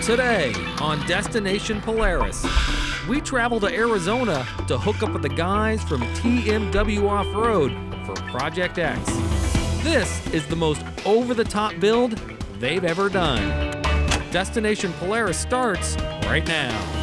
Today on Destination Polaris, we travel to Arizona to hook up with the guys from Tmw Off-Road for Project X. This is the most over-the-top build they've ever done. Destination Polaris starts right now.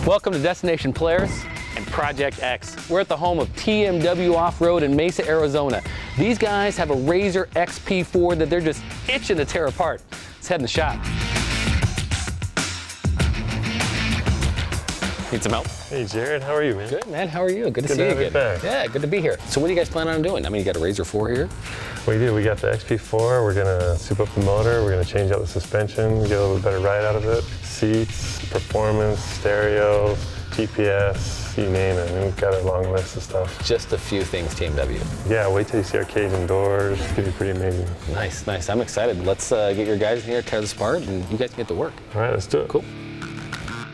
Welcome to Destination Polaris and Project X. We're at the home of Tmw Off-Road in Mesa, Arizona. These guys have a RZR XP4 that they're just itching to tear apart. Let's head in the shop. Need some help? Hey Jared, how are you, man? Good, man. How are you? Good to see you again. Back. Yeah, good to be here. So what are you guys planning on doing? I mean, you got a RZR 4 here? We do. We got the XP4. We're gonna soup up the motor. We're gonna change out the suspension, get a little bit better ride out of it. Seats, performance, stereo, GPS, you name it. I mean, we've got a long list of stuff. Just a few things, TMW. Yeah, wait till you see our cage and doors. It's gonna be pretty amazing. Nice, nice. I'm excited. Let's get your guys in here, tear this apart, and you guys can get to work. All right, let's do it. Cool.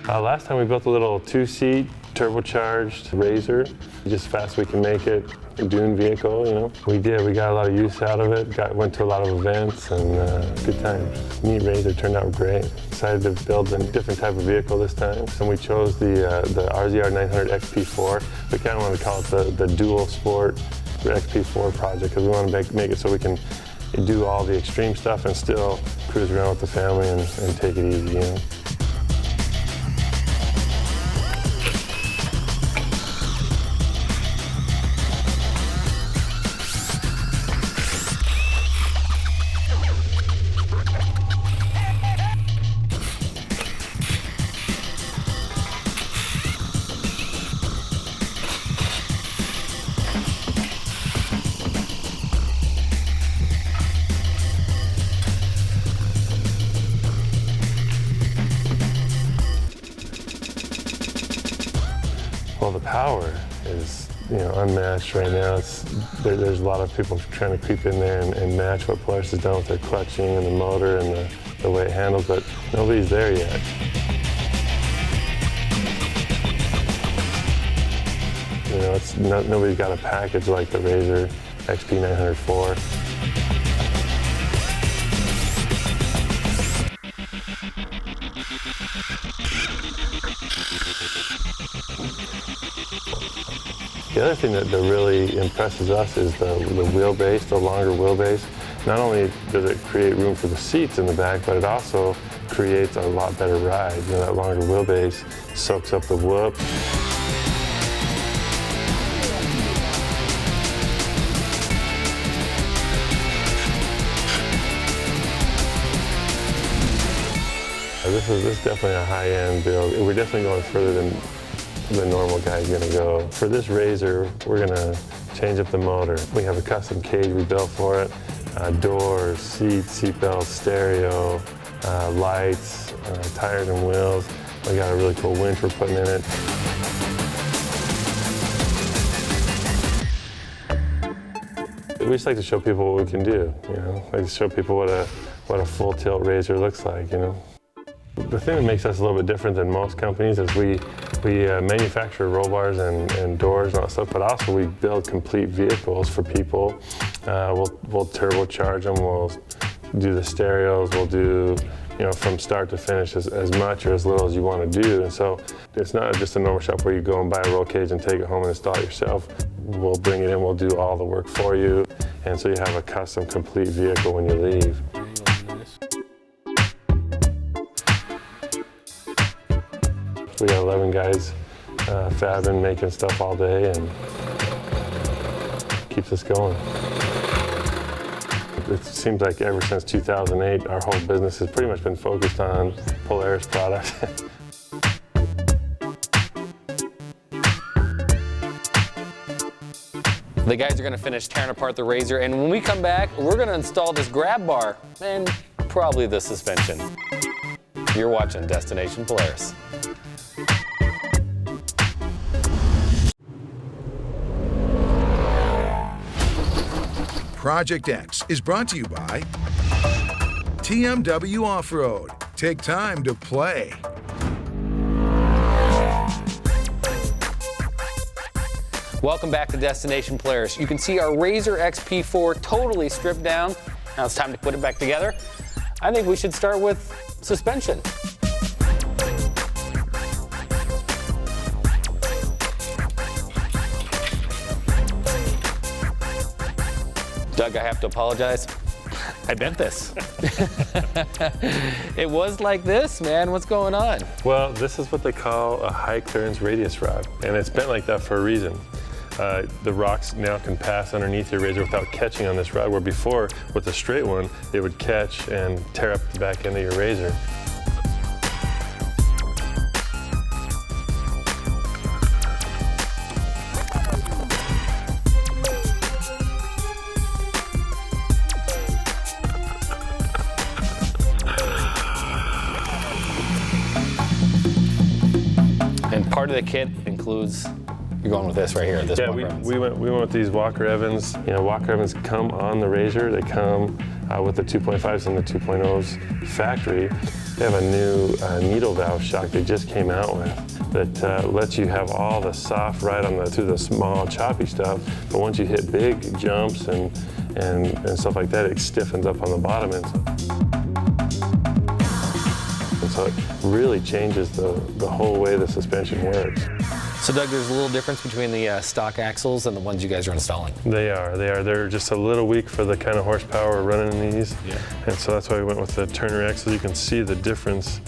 Last time we built a little two-seat turbocharged RZR, just fast we can make it, a dune vehicle, you know. We got a lot of use out of it, went to a lot of events, and good times. Neat RZR, turned out great. Decided to build a different type of vehicle this time, so we chose the RZR 900 XP4. We kind of want to call it the dual sport XP4 project, because we want to make it so we can do all the extreme stuff and still cruise around with the family and take it easy, you know. Well, the power is, unmatched right now. There's a lot of people trying to creep in there and match what Polaris has done with their clutching and the motor and the way it handles, but nobody's there yet. Nobody's got a package like the RZR XP 904. The other thing that really impresses us is the wheelbase, the longer wheelbase. Not only does it create room for the seats in the back, but it also creates a lot better ride. That longer wheelbase soaks up the whoop. This is definitely a high-end build. We're definitely going further than the normal guy's gonna go. For this RZR, we're gonna change up the motor. We have a custom cage we built for it. Doors, seats, seat belts, stereo, lights, tires and wheels. We got a really cool winch we're putting in it. We just like to show people what we can do, Like to show people what a full tilt RZR looks like, The thing that makes us a little bit different than most companies is we manufacture roll bars and doors and all that stuff, but also we build complete vehicles for people. We'll turbocharge them, we'll do the stereos, we'll do, from start to finish as much or as little as you want to do. And so it's not just a normal shop where you go and buy a roll cage and take it home and install it yourself. We'll bring it in, we'll do all the work for you, and so you have a custom complete vehicle when you leave. We got 11 guys fabbing, making stuff all day, and keeps us going. It seems like ever since 2008, our whole business has pretty much been focused on Polaris products. The guys are gonna finish tearing apart the RZR, and when we come back, we're gonna install this grab bar and probably the suspension. You're watching Destination Polaris. Project X is brought to you by Tmw Off-Road. Take time to play. Welcome back to Destination Polaris. You can see our RZR XP4 totally stripped down. Now it's time to put it back together. I think we should start with suspension. Doug, I have to apologize. I bent this. It was like this, man. What's going on? Well, this is what they call a high clearance radius rod, and it's bent like that for a reason. The rocks now can pass underneath your RZR without catching on this rod, where before, with a straight one, it would catch and tear up the back end of your RZR. And part of the kit includes, you're going with this right here. This Yeah, Walker Evans. we went with these Walker Evans. You know, Walker Evans come on the RZR. They come with the 2.5s and the 2.0s factory. They have a new needle valve shock they just came out with that lets you have all the soft ride on through the small choppy stuff. But once you hit big jumps and stuff like that, it stiffens up on the bottom end. And so it really changes the whole way the suspension works. So Doug, there's a little difference between the stock axles and the ones you guys are installing. They are. They're just a little weak for the kind of horsepower we're running in these. Yeah. And so that's why we went with the Turner axles. You can see the difference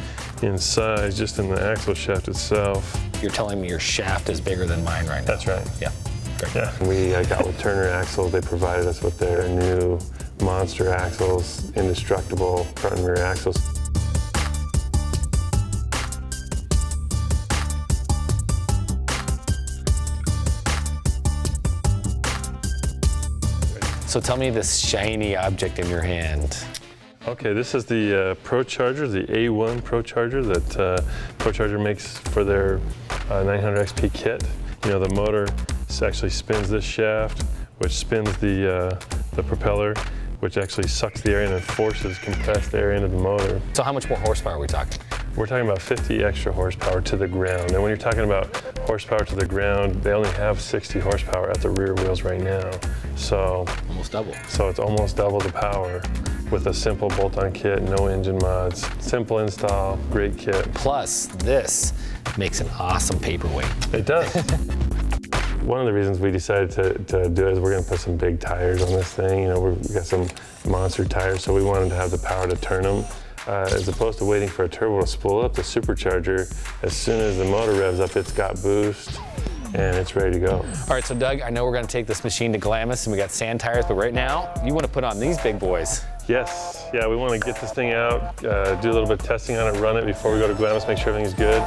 in size just in the axle shaft itself. You're telling me your shaft is bigger than mine right now? That's right. Yeah. Great. Yeah. We got with Turner axles. They provided us with their new monster axles, indestructible front and rear axles. So tell me this shiny object in your hand. Okay, this is the Pro Charger, the A1 Pro Charger that Pro Charger makes for their 900 XP kit. You know, the motor actually spins this shaft, which spins the propeller, which actually sucks the air in and forces compressed air into the motor. So how much more horsepower are we talking? We're talking about 50 extra horsepower to the ground. And when you're talking about horsepower to the ground, they only have 60 horsepower at the rear wheels right now. So Almost double. So it's almost double the power with a simple bolt-on kit, no engine mods. Simple install, great kit. Plus, this makes an awesome paperweight. It does. One of the reasons we decided to do it is we're gonna put some big tires on this thing. You know, we got some monster tires, so we wanted to have the power to turn them. As opposed to waiting for a turbo to spool up the supercharger, as soon as the motor revs up, it's got boost and it's ready to go. All right, so Doug, I know we're gonna take this machine to Glamis and we got sand tires, but right now, you wanna put on these big boys. Yes, yeah, we wanna get this thing out, do a little bit of testing on it, run it before we go to Glamis, make sure everything's good.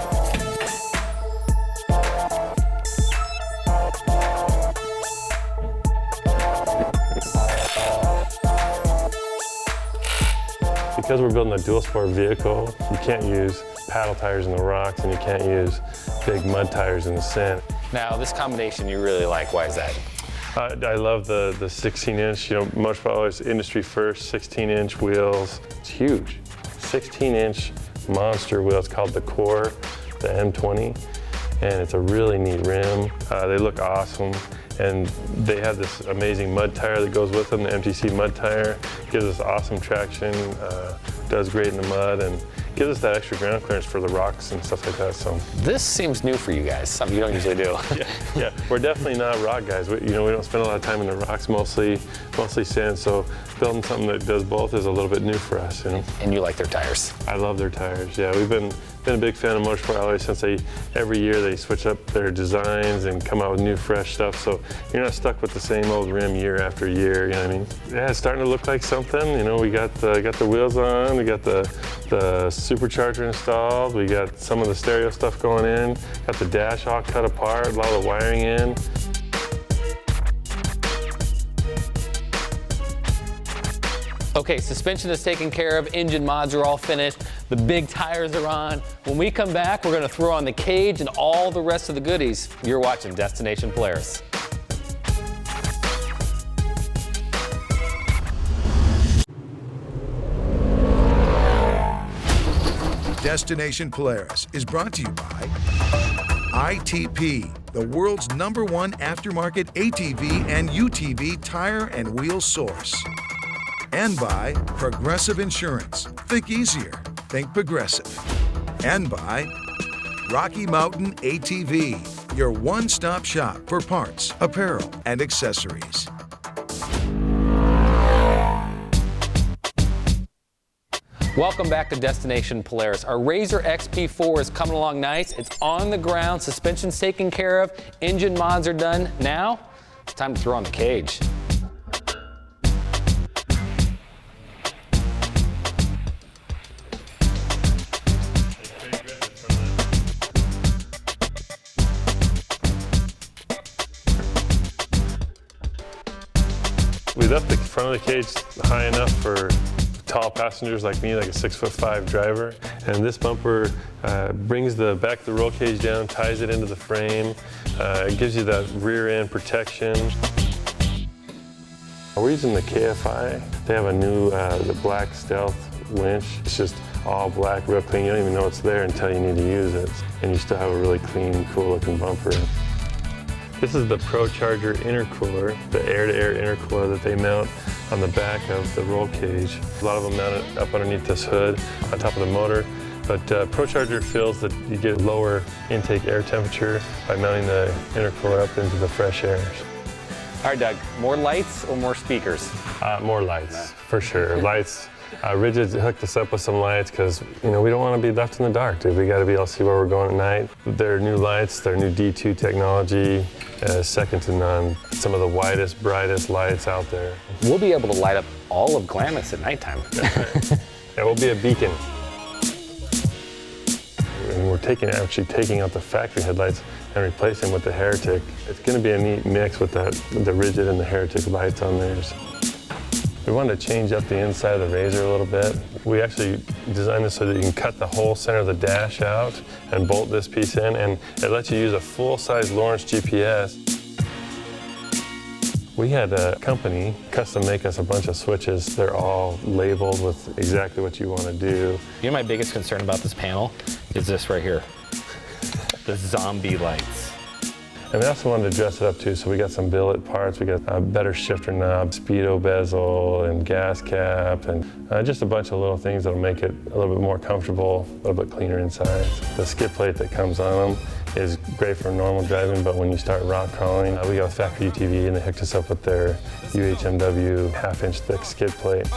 Because we're building a dual sport vehicle, you can't use paddle tires in the rocks and you can't use big mud tires in the sand. Now, this combination you really like, why is that? I love the 16-inch, you know, Motorsport is industry first, 16-inch wheels. It's huge. 16-inch monster wheel. It's called the Core, the M20, and it's a really neat rim. They look awesome. And they have this amazing mud tire that goes with them, the MTC mud tire. Gives us awesome traction, does great in the mud, and gives us that extra ground clearance for the rocks and stuff like that. So This seems new for you guys, something you don't usually do. yeah, we're definitely not rock guys. We don't spend a lot of time in the rocks, mostly sand. So building something that does both is a little bit new for us. You know? And you like their tires. I love their tires. Yeah, we've been a big fan of Motorsport Alloys since every year they switch up their designs and come out with new, fresh stuff. So you're not stuck with the same old rim year after year. You know what I mean? Yeah, it's starting to look like something. You know, we got the wheels on, we got the supercharger installed, we got some of the stereo stuff going in, got the dash all cut apart, a lot of the wiring in. Okay, suspension is taken care of, engine mods are all finished, the big tires are on. When we come back, we're gonna throw on the cage and all the rest of the goodies. You're watching Destination Polaris. Destination Polaris is brought to you by ITP, the world's #1 aftermarket ATV and UTV tire and wheel source. And by Progressive Insurance. Think easier. Think Progressive. And by Rocky Mountain ATV, your one-stop shop for parts, apparel, and accessories. Welcome back to Destination Polaris. Our RZR XP4 is coming along nice. It's on the ground, suspension's taken care of, engine mods are done. Now, it's time to throw on the cage. We left the front of the cage high enough for tall passengers like me, like a 6'5" driver. And this bumper brings the back of the roll cage down, ties it into the frame. It gives you that rear end protection. We're using the KFI. They have a new the black stealth winch. It's just all black, real clean. You don't even know it's there until you need to use it. And you still have a really clean, cool looking bumper. This is the ProCharger intercooler, the air-to-air intercooler that they mount on the back of the roll cage. A lot of them mount it up underneath this hood on top of the motor. But ProCharger feels that you get lower intake air temperature by mounting the intercooler up into the fresh air. All right, Doug, more lights or more speakers? More lights, for sure. Lights. Rigid hooked us up with some lights because, you know, we don't want to be left in the dark, dude. We got to be able to see where we're going at night. Their new lights, their new D2 technology, second to none. Some of the widest, brightest lights out there. We'll be able to light up all of Glamis at nighttime. Yeah, we'll be a beacon. And we're actually taking out the factory headlights and replacing with the Heretic. It's going to be a neat mix with the Rigid and the Heretic lights on there. We wanted to change up the inside of the RZR a little bit. We actually designed this so that you can cut the whole center of the dash out and bolt this piece in, and it lets you use a full-size Lawrence GPS. We had a company custom make us a bunch of switches. They're all labeled with exactly what you want to do. You know, my biggest concern about this panel is this right here, the zombie lights. And we also wanted to dress it up too, so we got some billet parts. We got a better shifter knob, speedo bezel, and gas cap, and just a bunch of little things that'll make it a little bit more comfortable, a little bit cleaner inside. The skid plate that comes on them is great for normal driving, but when you start rock crawling, we got a factory UTV, and they hooked us up with their UHMW half-inch thick skid plate.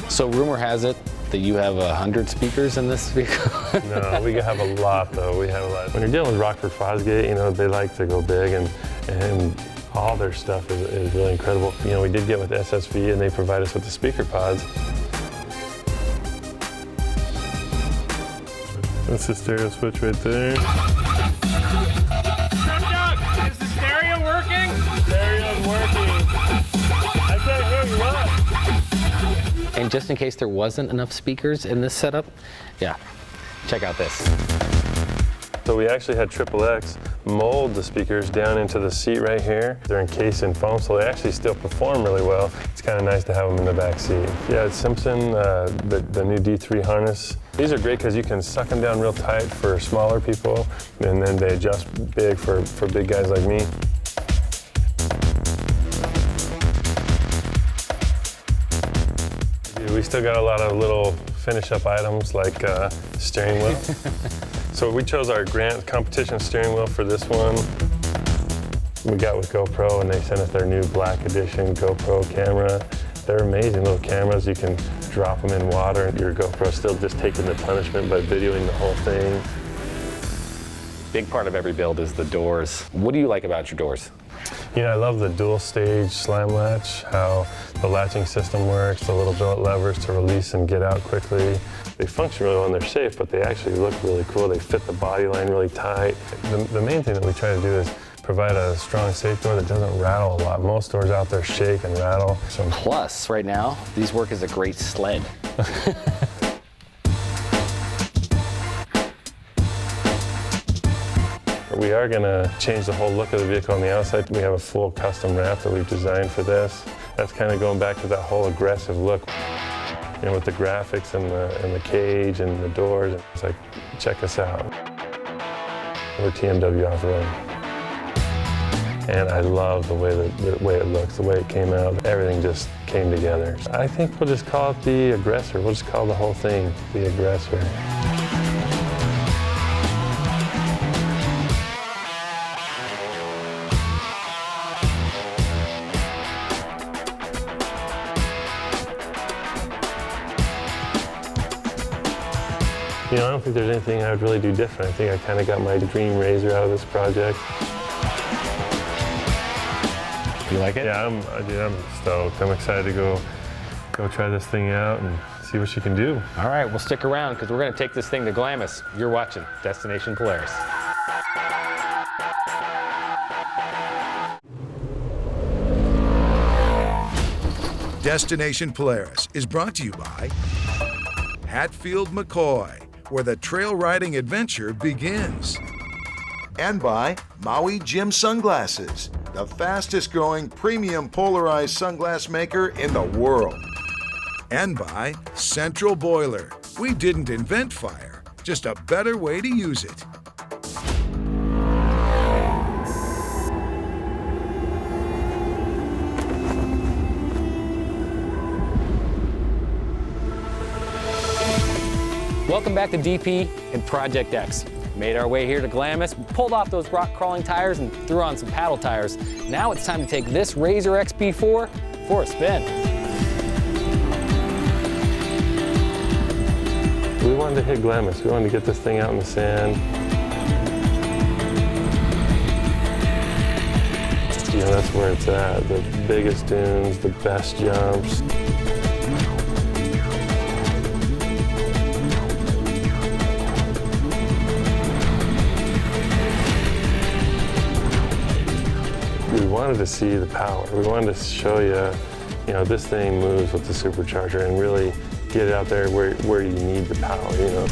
So rumor has it that you have 100 speakers in this vehicle? No, we have a lot though. We have a lot. When you're dealing with Rockford Fosgate, you know, they like to go big, and all their stuff is really incredible. You know, we did get with SSV, and they provide us with the speaker pods. That's the stereo switch right there. Is the stereo working? Stereo's working. I can't hear you. What? And just in case there wasn't enough speakers in this setup, yeah, check out this. So we actually had XXX mold the speakers down into the seat right here. They're encased in foam, so they actually still perform really well. It's kind of nice to have them in the back seat. Yeah, it's Simpson, the new D3 harness. These are great because you can suck them down real tight for smaller people, and then they adjust big for big guys like me. We still got a lot of little finish-up items like steering wheel. So we chose our Grant competition steering wheel for this one. We got with GoPro, and they sent us their new black edition GoPro camera. They're amazing little cameras. You can drop them in water, and your GoPro's still just taking the punishment by videoing the whole thing. Big part of every build is the doors. What do you like about your doors? You know, I love the dual stage slam latch, how the latching system works, the little billet levers to release and get out quickly. They function really well and they're safe, but they actually look really cool. They fit the body line really tight. The main thing that we try to do is provide a strong safe door that doesn't rattle a lot. Most doors out there shake and rattle. So Plus, right now, these work as a great sled. we are going to change the whole look of the vehicle on the outside. We have a full custom wrap that we've designed for this. That's kind of going back to that whole aggressive look. You know, with the graphics and the cage and the doors. It's like, check us out. We're Tmw Off-Road. And I love the way it looks, the way it came out. Everything just came together. I think we'll just call it the Aggressor. We'll just call the whole thing the Aggressor. You know, I don't think there's anything I would really do different. I think I kind of got my dream RZR out of this project. You like it? Yeah, I'm stoked. I'm excited to go try this thing out and see what she can do. All right, well, stick around because we're going to take this thing to Glamis. You're watching Destination Polaris. Destination Polaris is brought to you by Hatfield McCoy, where the trail riding adventure begins. And by Maui Jim Sunglasses, the fastest growing premium polarized sunglass maker in the world. And by Central Boiler. We didn't invent fire, just a better way to use it. Welcome back to DP and Project X. Made our way here to Glamis, pulled off those rock crawling tires and threw on some paddle tires. Now it's time to take this RZR XP4 for a spin. We wanted to hit Glamis. We wanted to get this thing out in the sand. You know, that's where it's at. The biggest dunes, the best jumps. We wanted to see the power. We wanted to show you, you know, this thing moves with the supercharger and really get it out there where you need the power, you know.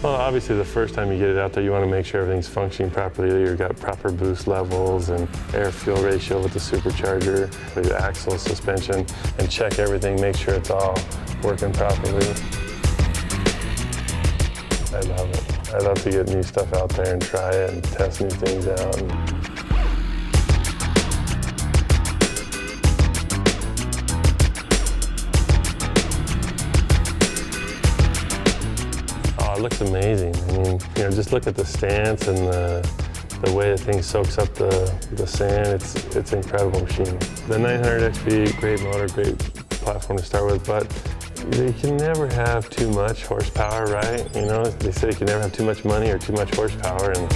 Well, obviously the first time you get it out there, you want to make sure everything's functioning properly. You've got proper boost levels and air-fuel ratio with the supercharger, with the axle, suspension, and check everything, make sure it's all working properly. I love it. I love to get new stuff out there and try it and test new things out. It looks amazing. I mean, you know, just look at the stance and the way the thing soaks up the sand. It's an incredible machine. The 900 XP, great motor, great platform to start with, but you can never have too much horsepower, right? You know, they say you can never have too much money or too much horsepower, and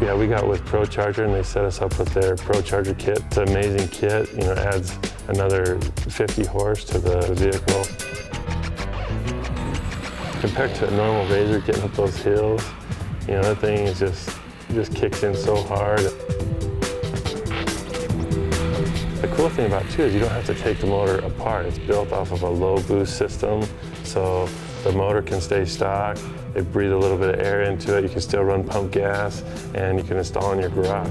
yeah, we got with ProCharger and they set us up with their ProCharger kit. It's an amazing kit, you know, adds another 50 horse to the vehicle. Compared to a normal RZR getting up those hills, you know, that thing is just kicks in so hard. The cool thing about it too is you don't have to take the motor apart. It's built off of a low boost system, so the motor can stay stock. They breathe a little bit of air into it. You can still run pump gas, and you can install in your garage.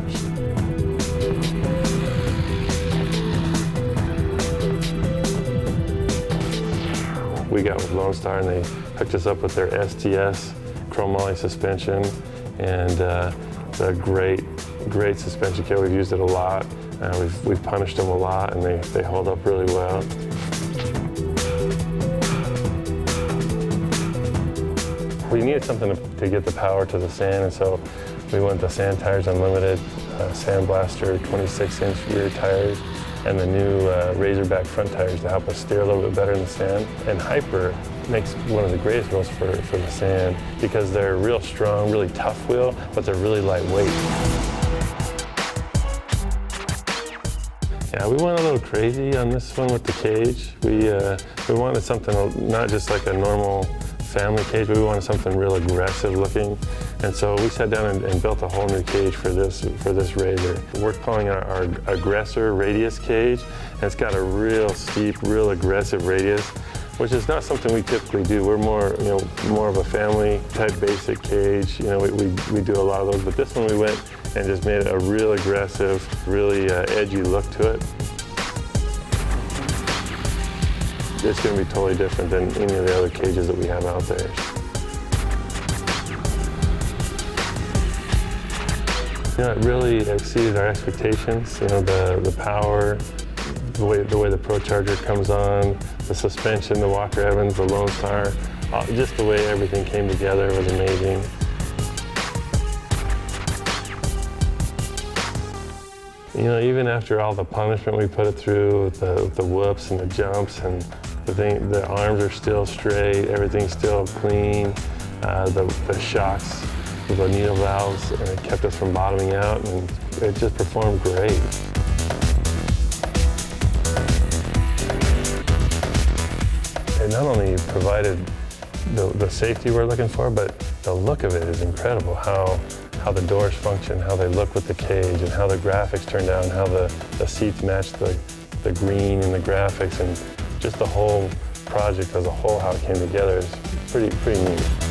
We got with Lone Star, and they hooked us up with their STS chromoly suspension, and it's a great suspension kit. We've used it a lot. We've punished them a lot, and they hold up really well. We needed something to get the power to the sand, and so we went the Sand Tires Unlimited Sand Blaster 26-inch rear tires. and the new Razorback front tires to help us steer a little bit better in the sand. And Hyper makes one of the greatest wheels for the sand because they're real strong, really tough wheel, but they're really lightweight. Yeah, we went a little crazy on this one with the cage. We wanted something not just like a normal family cage, but we wanted something real aggressive looking. And so we sat down and built a whole new cage for this Razor. We're calling it our Aggressor Radius cage, and it's got a real steep, real aggressive radius, which is not something we typically do. We're more, more of a family type basic cage. We do a lot of those, but this one we went and just made it a real aggressive, really edgy look to it. It's going to be totally different than any of the other cages that we have out there. It really exceeded our expectations. The power, the way the Pro Charger comes on, the suspension, the Walker Evans, the Lone Star, just the way everything came together was amazing. Even after all the punishment we put it through, with the whoops and the jumps, and the arms are still straight, everything's still clean, the shocks, the needle valves, and it kept us from bottoming out, and it just performed great. It not only provided the safety we're looking for, but the look of it is incredible. How the doors function, how they look with the cage, and how the graphics turn down, how the seats match the green and the graphics, and just the whole project as a whole, how it came together is pretty neat.